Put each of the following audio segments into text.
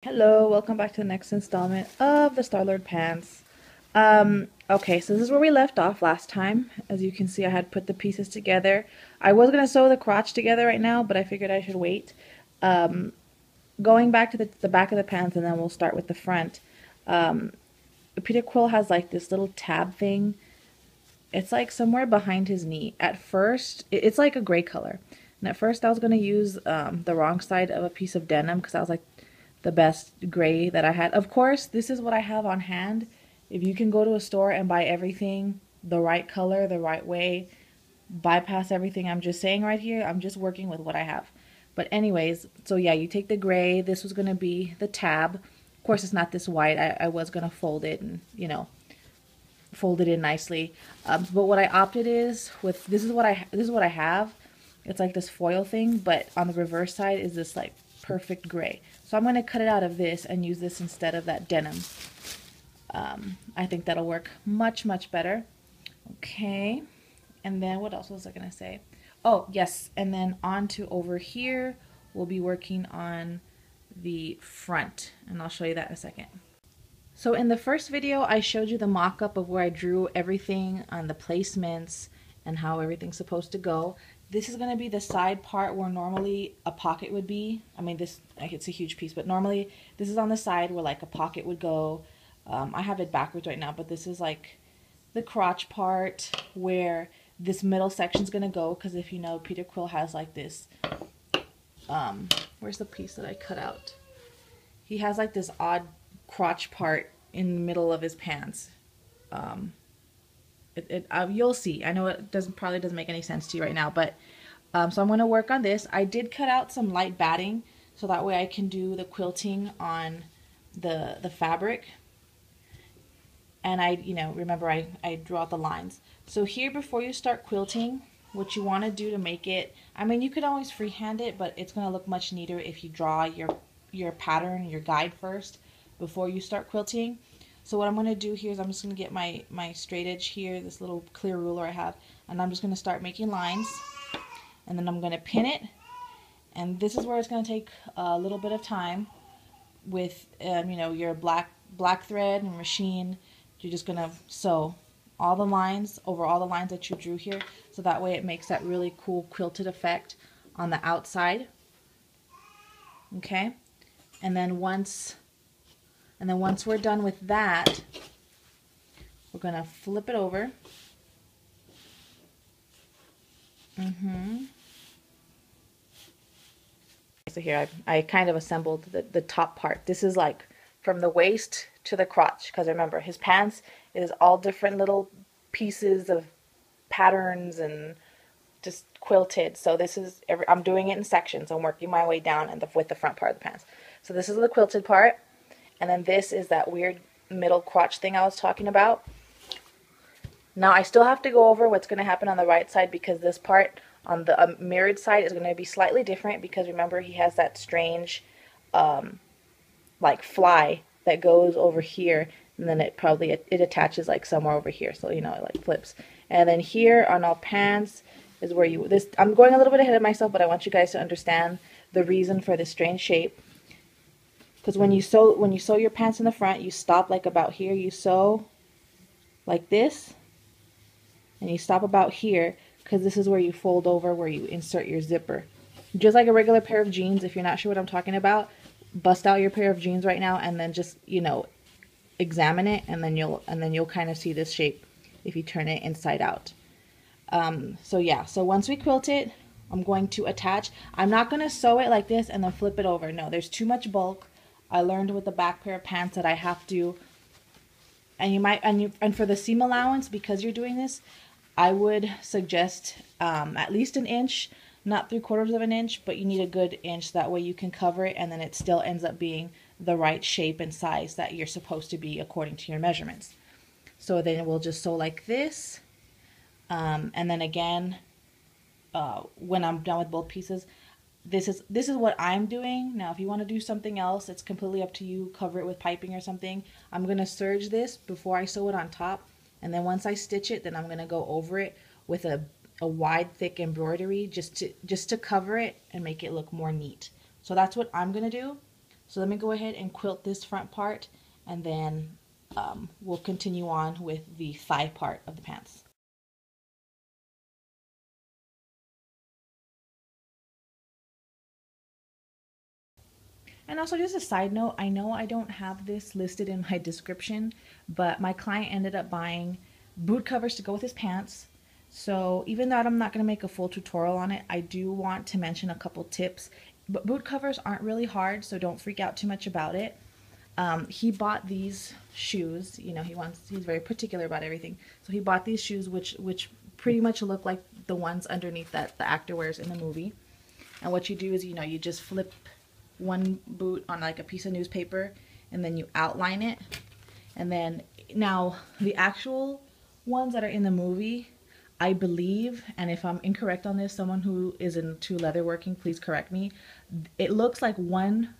Hello, welcome back to the next installment of the Starlord pants. Okay, so this is where we left off last time. As you can see, I had put the pieces together. I was going to sew the crotch together right now, but I figured I should wait. Going back to the back of the pants, and then we'll start with the front. Peter Quill has like this little tab thing. It's like somewhere behind his knee. At first, it's like a gray color. And at first I was going to use the wrong side of a piece of denim because I was like, the best gray that I had. Of course, this is what I have on hand. If you can go to a store and buy everything the right color, the right way, bypass everything I'm just saying right here, I'm just working with what I have. But anyways, so yeah, you take the gray. This was going to be the tab. Of course, it's not this white. I was going to fold it and, fold it in nicely. But what I opted is with, this is what I have. It's like this foil thing, but on the reverse side is this like perfect gray. So I'm going to cut it out of this and use this instead of that denim. I think that'll work much, much better. Okay. And then what else was I going to say? Oh, yes. And then on to over here, we'll be working on the front. And I'll show you that in a second. So in the first video, I showed you the mock-up of where I drew everything on the placements and how everything's supposed to go. This is going to be the side part where normally a pocket would be. I mean, it's a huge piece, but normally this is on the side where like a pocket would go. I have it backwards right now, but this is like the crotch part where this middle section is going to go, because if you know, Peter Quill has like this, where's the piece that I cut out? He has like this odd crotch part in the middle of his pants. You'll see. I know it probably doesn't make any sense to you right now, but so I'm going to work on this. I did cut out some light batting so that way I can do the quilting on the fabric. And remember I drew out the lines. So here, before you start quilting, what you want to do to make it, I mean, you could always freehand it, but it's going to look much neater if you draw your pattern, your guide first before you start quilting. So what I'm going to do here is I'm just going to get my straight edge here, this little clear ruler I have, and I'm just going to start making lines, and then I'm going to pin it. And this is where it's going to take a little bit of time with your black thread and machine. You're just going to sew all the lines over all the lines that you drew here, so that way it makes that really cool quilted effect on the outside. Okay, and then once we're done with that, we're going to flip it over. So here I kind of assembled the top part. This is like from the waist to the crotch, because remember, his pants is all different little pieces of patterns and just quilted. So this is, I'm doing it in sections. I'm working my way down with the front part of the pants. So this is the quilted part. And then this is that weird middle crotch thing I was talking about. Now I still have to go over what's going to happen on the right side, because this part on the mirrored side is going to be slightly different, because remember, he has that strange like fly that goes over here, and then it attaches like somewhere over here, so it like flips. And then here on all pants is where I'm going a little bit ahead of myself, but I want you guys to understand the reason for this strange shape. Because when you sew your pants in the front, you stop like about here. You sew like this, and you stop about here, because this is where you fold over, where you insert your zipper. Just like a regular pair of jeans. If you're not sure what I'm talking about, bust out your pair of jeans right now, and then just examine it, and then you'll kind of see this shape if you turn it inside out. So yeah. So once we quilt it, I'm going to attach. I'm not going to sew it like this and then flip it over. No, there's too much bulk. I learned with the back pair of pants that I have to, and for the seam allowance, because you're doing this, I would suggest at least an inch, not 3/4 of an inch, but you need a good inch. That way you can cover it, and then it still ends up being the right shape and size that you're supposed to be according to your measurements. So then we'll just sew like this, and then again, when I'm done with both pieces, this is what I'm doing. Now if you want to do something else, it's completely up to you. Cover it with piping or something. I'm going to serge this before I sew it on top, and then once I stitch it, then I'm going to go over it with a wide thick embroidery just to cover it and make it look more neat. So that's what I'm going to do. So let me go ahead and quilt this front part, and then we'll continue on with the thigh part of the pants. And also, just a side note, I know I don't have this listed in my description, but my client ended up buying boot covers to go with his pants. So even though I'm not going to make a full tutorial on it, I do want to mention a couple tips. But boot covers aren't really hard, so don't freak out too much about it. He bought these shoes. You know, he's very particular about everything. So he bought these shoes, which pretty much look like the ones underneath that the actor wears in the movie. And what you do is, you just flip one boot on like a piece of newspaper, and then you outline it. And then now the actual ones that are in the movie, I believe, and if I'm incorrect on this, someone who is into leatherworking, please correct me. It looks like one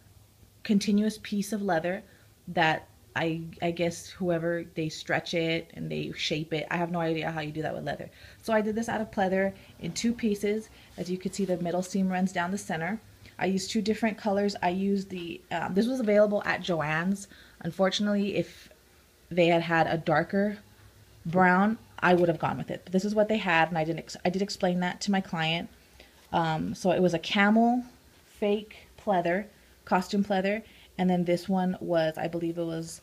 continuous piece of leather that I guess whoever, they stretch it and they shape it. I have no idea how you do that with leather. So I did this out of pleather in 2 pieces. As you can see, the middle seam runs down the center. I used 2 different colors. I used the, this was available at Joann's. Unfortunately, if they had a darker brown, I would have gone with it. But this is what they had, and I did explain that to my client. So it was a camel fake pleather, costume pleather, and then this one was, I believe it was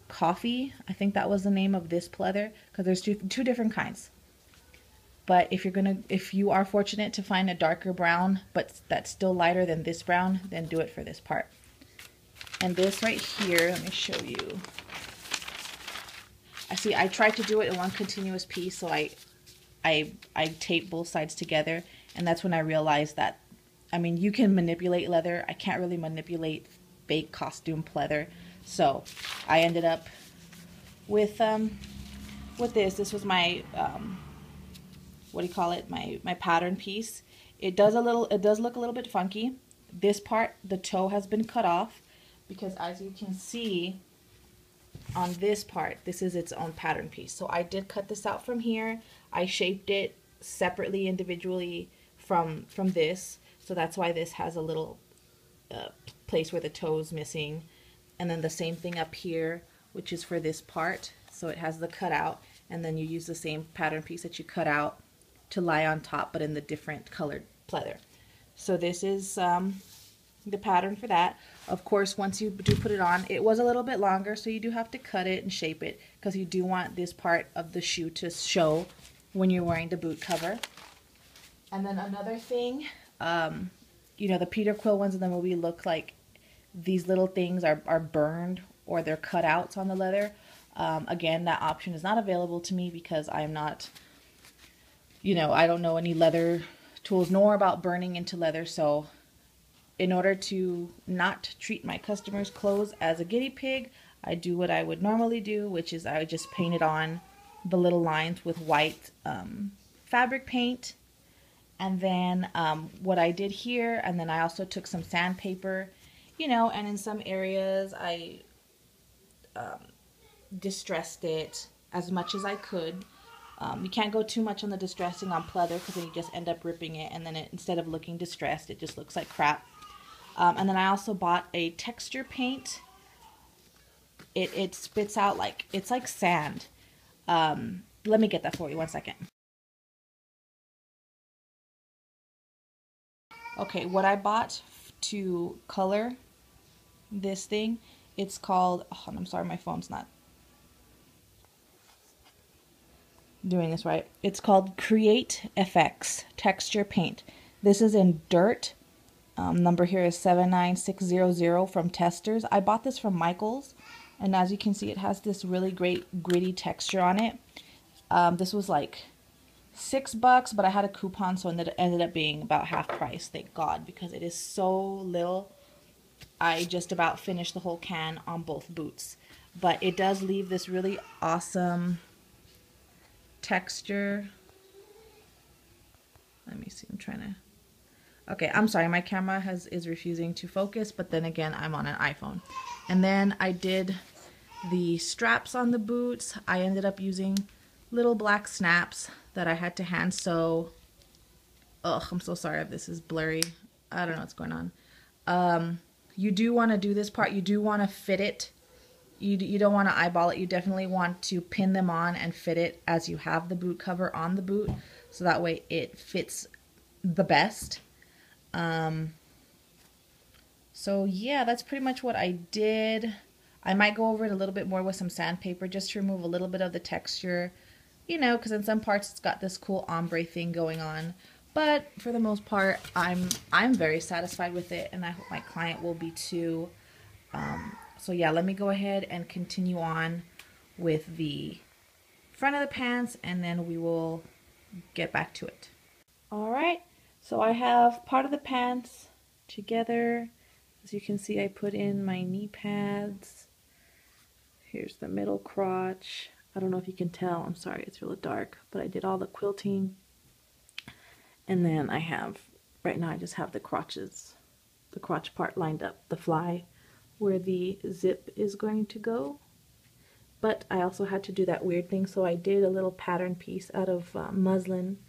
coffee. I think that was the name of this pleather, because there's two different kinds. But if you are fortunate to find a darker brown, but that's still lighter than this brown, then do it for this part. And this right here, let me show you. I tried to do it in one continuous piece, so I taped both sides together, and that's when I realized that, I mean, you can manipulate leather. I can't really manipulate fake costume pleather, so I ended up with this. This was my what do you call it? My pattern piece. It does look a little bit funky. This part, the toe has been cut off, because as you can see on this part, this is its own pattern piece. So I did cut this out from here. I shaped it separately, individually from this. So that's why this has a little place where the toe's missing. And then the same thing up here, which is for this part. So it has the cutout, and then you use the same pattern piece that you cut out to lie on top, but in the different colored pleather. So this is the pattern for that. Of course, once you do put it on, it was a little bit longer, so you do have to cut it and shape it, because you do want this part of the shoe to show when you're wearing the boot cover. And then another thing, the Peter Quill ones in the movie look like these little things are burned, or they're cutouts on the leather. Again, that option is not available to me, because I'm not, I don't know any leather tools nor about burning into leather. So in order to not treat my customers' clothes as a guinea pig, I do what I would normally do, which is I would just paint it on the little lines with white fabric paint. And then what I did here, and then I also took some sandpaper, and in some areas I distressed it as much as I could. You can't go too much on the distressing on pleather, because then you just end up ripping it, and then instead of looking distressed, it just looks like crap. And then I also bought a texture paint. It spits out it's like sand. Let me get that for you, 1 second. Okay, what I bought to color this thing, it's called, oh, I'm sorry, my phone's not doing this right. It's called Create FX Texture Paint. This is in dirt. Number here is 79600 from Testers. I bought this from Michael's, and as you can see, it has this really great gritty texture on it. This was like $6, but I had a coupon, so it ended up being about half price, thank God, because it is so little. I just about finished the whole can on both boots. But it does leave this really awesome texture. Let me see, I'm trying to... Okay, I'm sorry, my camera is refusing to focus, but then again, I'm on an iPhone. And then I did the straps on the boots. I ended up using little black snaps that I had to hand sew. Ugh, I'm so sorry if this is blurry. I don't know what's going on. you do want to do this part. You do want to fit it. You don't want to eyeball it. You definitely want to pin them on and fit it as you have the boot cover on the boot, so that way it fits the best. So yeah, that's pretty much what I did. I might go over it a little bit more with some sandpaper just to remove a little bit of the texture, you know, because in some parts it's got this cool ombre thing going on. But for the most part, I'm very satisfied with it, and I hope my client will be too. So yeah, let me go ahead and continue on with the front of the pants, and then we will get back to it. All right, so I have part of the pants together. As you can see, I put in my knee pads. Here's the middle crotch. I don't know if you can tell, I'm sorry, it's really dark, but I did all the quilting. And then I have, right now I just have the crotches, the crotch part lined up, the fly where the zip is going to go. But I also had to do that weird thing, so I did a little pattern piece out of muslin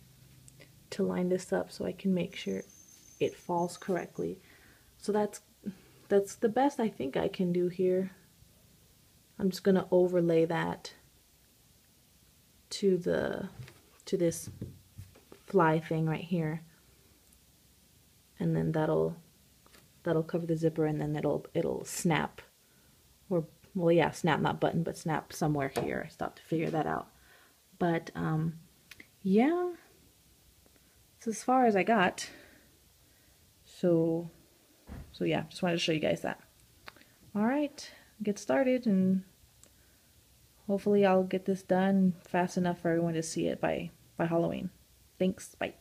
to line this up so I can make sure it falls correctly. So that's the best I think I can do here. I'm just gonna overlay that to this fly thing right here, and then that'll cover the zipper, and then it'll snap, or well, yeah, snap, not button, but snap somewhere here. I still have to figure that out. But yeah, it's as far as I got. So yeah, just wanted to show you guys that. All right, get started, and hopefully I'll get this done fast enough for everyone to see it by Halloween. Thanks, bye.